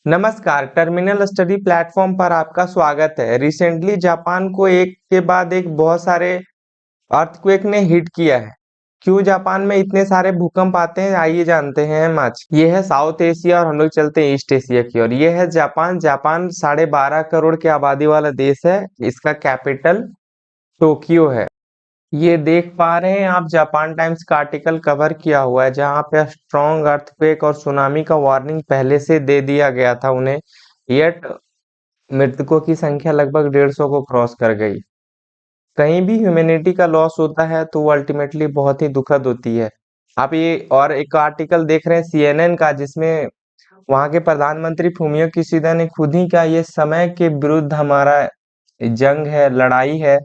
नमस्कार, terminal study platform पर आपका स्वागत है। रिसेंटली जापान को एक के बाद एक बहुत सारे अर्थक्वेक ने हिट किया है। क्यों जापान में इतने सारे भूकंप आते हैं, आइए जानते हैं हम आज। ये है साउथ एशिया और हम लोग चलते हैं ईस्ट एशिया की ओर। ये है जापान। जापान 12.5 करोड़ की आबादी वाला देश है। इसका कैपिटल टोक्यो है। ये देख पा रहे हैं आप, जापान टाइम्स का आर्टिकल कवर किया हुआ है जहां पे स्ट्रॉन्ग अर्थक्वेक और सुनामी का वार्निंग पहले से दे दिया गया था उन्हें। येट मृतकों की संख्या लगभग 150 को क्रॉस कर गई। कहीं भी ह्यूमैनिटी का लॉस होता है तो वो अल्टीमेटली बहुत ही दुखद होती है। आप ये और एक आर्टिकल देख रहे हैं सीएनएन का, जिसमें वहां के प्रधानमंत्री फूमियो किशिदा ने खुद ही कहा, ये समय के विरुद्ध हमारा जंग है, लड़ाई है,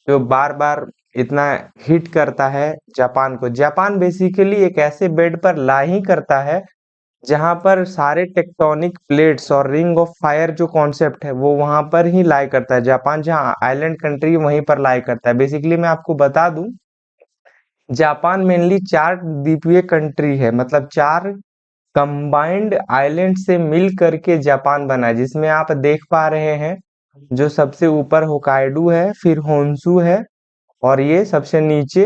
जो बार बार इतना हिट करता है जापान को। जापान बेसिकली एक ऐसे बेड पर ला ही करता है जहां पर सारे टेक्टोनिक प्लेट्स और रिंग ऑफ फायर जो कॉन्सेप्ट है वो वहां पर ही लाई करता है। जापान जहां आइलैंड कंट्री वहीं पर लाई करता है। बेसिकली मैं आपको बता दूं, जापान मेनली 4 द्वीपीय कंट्री है, मतलब 4 कंबाइंड आइलैंड से मिल करके जापान बना है, जिसमें आप देख पा रहे हैं जो सबसे ऊपर होकाइडो है, फिर होन्शु है, और ये सबसे नीचे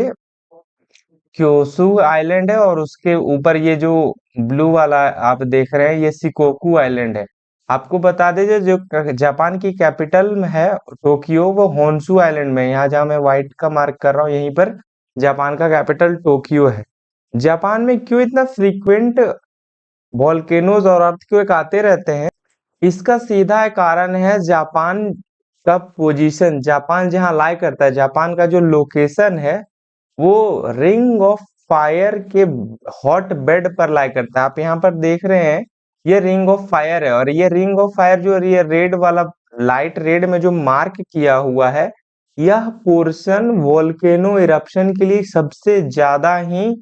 क्योसु आइलैंड है, और उसके ऊपर ये जो ब्लू वाला आप देख रहे हैं ये सिकोकू आइलैंड है। आपको बता दीजिए जो जापान की कैपिटल में है टोक्यो, वो होन्शु आइलैंड में है। यहाँ जहाँ मैं व्हाइट का मार्क कर रहा हूँ यहीं पर जापान का कैपिटल टोक्यो है। जापान में क्यों इतना फ्रीक्वेंट वॉल्केनोज और अर्थक्वेक आते रहते हैं? इसका सीधा कारण है जापान का पोजीशन। जापान जहां लाई करता है, जापान का जो लोकेशन है वो रिंग ऑफ फायर के हॉट बेड पर लाई करता है। आप यहाँ पर देख रहे हैं ये रिंग ऑफ फायर है, और ये रिंग ऑफ फायर जो ये रेड वाला लाइट रेड में जो मार्क किया हुआ है, यह पोर्शन वोल्केनो इरप्शन के लिए सबसे ज्यादा ही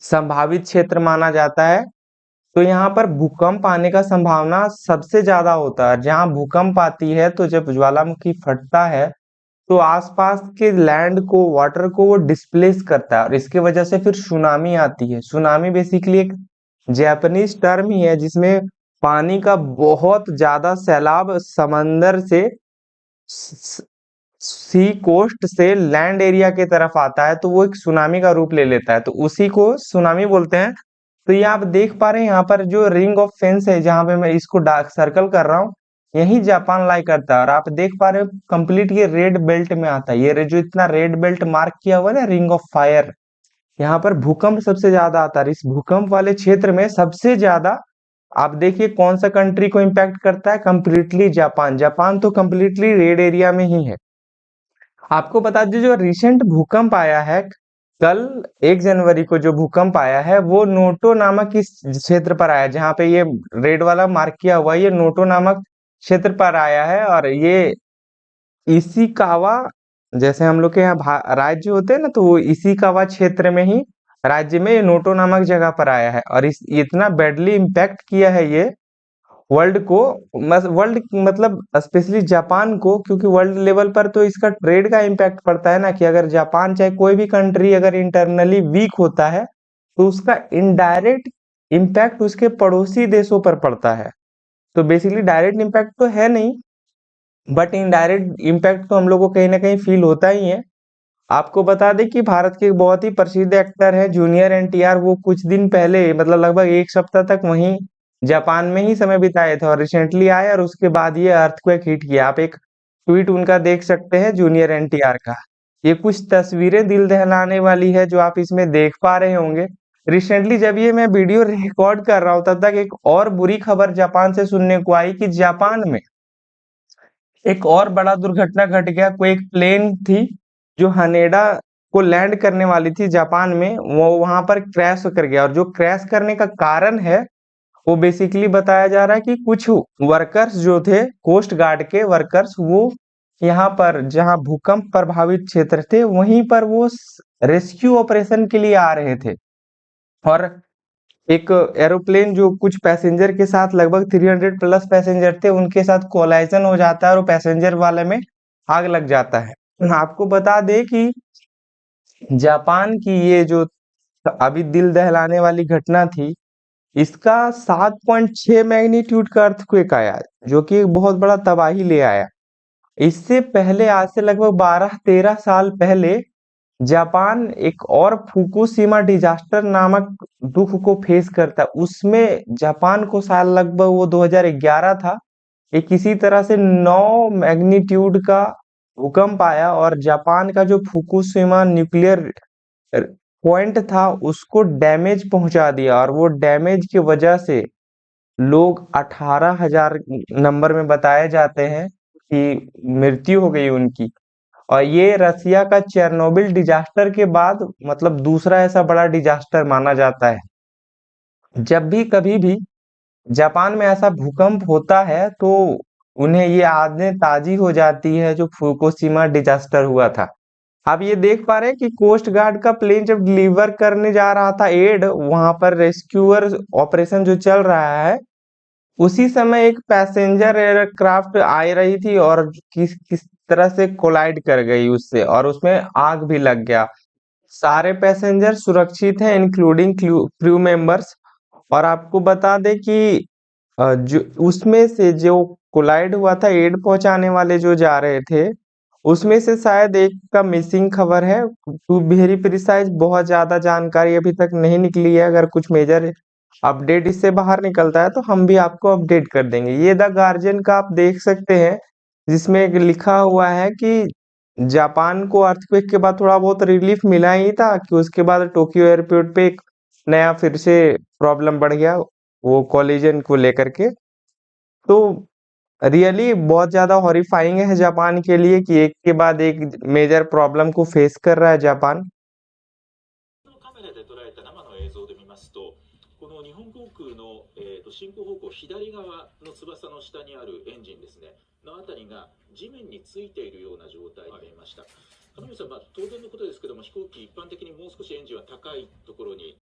संभावित क्षेत्र माना जाता है। तो यहाँ पर भूकंप आने का संभावना सबसे ज्यादा होता है। जहाँ भूकंप आती है तो जब ज्वालामुखी फटता है तो आसपास के लैंड को, वाटर को वो डिस्प्लेस करता है, और इसके वजह से फिर सुनामी आती है। सुनामी बेसिकली एक जापानीज टर्म ही है जिसमें पानी का बहुत ज्यादा सैलाब समंदर से, सी कोस्ट से लैंड एरिया के तरफ आता है, तो वो एक सुनामी का रूप ले लेता है, तो उसी को सुनामी बोलते हैं। तो ये आप देख पा रहे हैं यहाँ पर जो रिंग ऑफ फेंस है, जहां पे मैं इसको डार्क सर्कल कर रहा हूँ, यही जापान लाई करता है। और आप देख पा रहे हो कंप्लीट ये रेड बेल्ट में आता है। ये जो इतना रेड बेल्ट मार्क किया हुआ है ना, रिंग ऑफ फायर, यहाँ पर भूकंप सबसे ज्यादा आता है। इस भूकंप वाले क्षेत्र में सबसे ज्यादा आप देखिए कौन सा कंट्री को इम्पैक्ट करता है, कंप्लीटली जापान। जापान तो कंप्लीटली रेड एरिया में ही है। आपको बता दीजिए जो रिसेंट भूकंप आया है कल 1 जनवरी को, जो भूकंप आया है वो नोटो नामक इस क्षेत्र पर आया, जहाँ पे ये रेड वाला मार्क किया हुआ है, ये नोटो नामक क्षेत्र पर आया है। और ये इशिकावा, जैसे हम लोग के यहाँ राज्य होते हैं ना, तो वो इशिकावा क्षेत्र में ही राज्य में ये नोटो नामक जगह पर आया है। और इस इतना बैडली इम्पैक्ट किया है ये वर्ल्ड को, वर्ल्ड मतलब स्पेशली जापान को, क्योंकि वर्ल्ड लेवल पर तो इसका ट्रेड का इम्पैक्ट पड़ता है ना, कि अगर जापान चाहे कोई भी कंट्री अगर इंटरनली वीक होता है तो उसका इनडायरेक्ट इम्पैक्ट उसके पड़ोसी देशों पर पड़ता है। तो बेसिकली डायरेक्ट इम्पैक्ट तो है नहीं, बट इनडायरेक्ट इम्पैक्ट तो हम लोग को कहीं ना कहीं फील होता ही है। आपको बता दें कि भारत के एक बहुत ही प्रसिद्ध एक्टर है जूनियर एनटीआर, वो कुछ दिन पहले मतलब लगभग एक सप्ताह तक वहीं जापान में ही समय बिताए थे, और रिसेंटली आए और उसके बाद ये अर्थक्वेक हिट किया। आप एक ट्वीट उनका देख सकते हैं जूनियर एनटीआर का। ये कुछ तस्वीरें दिल दहलाने वाली है जो आप इसमें देख पा रहे होंगे। रिसेंटली जब ये मैं वीडियो रिकॉर्ड कर रहा हूँ तब तक एक और बुरी खबर जापान से सुनने को आई कि जापान में एक और बड़ा दुर्घटना घट गया। कोई एक प्लेन थी जो हनेडा को लैंड करने वाली थी जापान में, वो वहां पर क्रैश होकर गया। और जो क्रैश करने का कारण है वो बेसिकली बताया जा रहा है कि कुछ वर्कर्स जो थे, कोस्ट गार्ड के वर्कर्स, वो यहाँ पर जहाँ भूकंप प्रभावित क्षेत्र थे वहीं पर वो रेस्क्यू ऑपरेशन के लिए आ रहे थे, और एक एरोप्लेन जो कुछ पैसेंजर के साथ लगभग 300 प्लस पैसेंजर थे उनके साथ कोलाइजन हो जाता है, और वो पैसेंजर वाले में आग लग जाता है। आपको बता दें कि जापान की ये जो अभी दिल दहलाने वाली घटना थी, इसका 7.6 मैग्नीट्यूड का अर्थक्वेक आया, जो कि एक बहुत बड़ा तबाही ले आया। इससे पहले आज से लगभग 12-13 साल पहले जापान एक और फुकुशिमा डिजास्टर नामक दुख को फेस करता। उसमें जापान को शायद लगभग वो 2011 था, एक किसी तरह से 9 मैग्नीट्यूड का भूकंप आया और जापान का जो फुकुशिमा न्यूक्लियर पॉइंट था उसको डैमेज पहुंचा दिया, और वो डैमेज की वजह से लोग 18,000 नंबर में बताए जाते हैं कि मृत्यु हो गई उनकी। और ये रसिया का चेरनोबिल डिजास्टर के बाद मतलब दूसरा ऐसा बड़ा डिजास्टर माना जाता है। जब भी कभी भी जापान में ऐसा भूकंप होता है तो उन्हें ये यादें ताजी हो जाती है जो फुकुशिमा डिजास्टर हुआ था। आप ये देख पा रहे हैं कि कोस्ट गार्ड का प्लेन जब डिलीवर करने जा रहा था एड, वहां पर रेस्क्यूअर ऑपरेशन जो चल रहा है, उसी समय एक पैसेंजर एयरक्राफ्ट आ रही थी और किस किस तरह से कोलाइड कर गई उससे, और उसमें आग भी लग गया। सारे पैसेंजर सुरक्षित हैं इंक्लूडिंग क्रू मेंबर्स। और आपको बता दें कि जो उसमें से जो कोलाइड हुआ था, एड पहुंचाने वाले जो जा रहे थे, उसमें से शायद एक का मिसिंग खबर है। टू वेरी प्रिसाइज बहुत ज्यादा जानकारी अभी तक नहीं निकली है। अगर कुछ मेजर अपडेट इससे बाहर निकलता है तो हम भी आपको अपडेट कर देंगे। ये द गार्जियन का आप देख सकते हैं, जिसमें एक लिखा हुआ है कि जापान को अर्थक्वेक के बाद थोड़ा बहुत रिलीफ मिला ही था कि उसके बाद टोक्यो एयरपोर्ट पे एक नया फिर से प्रॉब्लम बढ़ गया, वो कोलिजन को लेकर के। तो रियली बहुत ज्यादा हॉरिफाइंग है जापान के लिए कि एक के बाद एक मेजर प्रॉब्लम को फेस कर रहा है जापान। のカメラで捉えた生の映像で見ますと、この日本航空の、進行方向左側の翼の下にあるエンジンですねのあたりが地面についているような状態で見ました。金光さん、当然のことですけども、飛行機一般的にもう少しエンジンは高いところに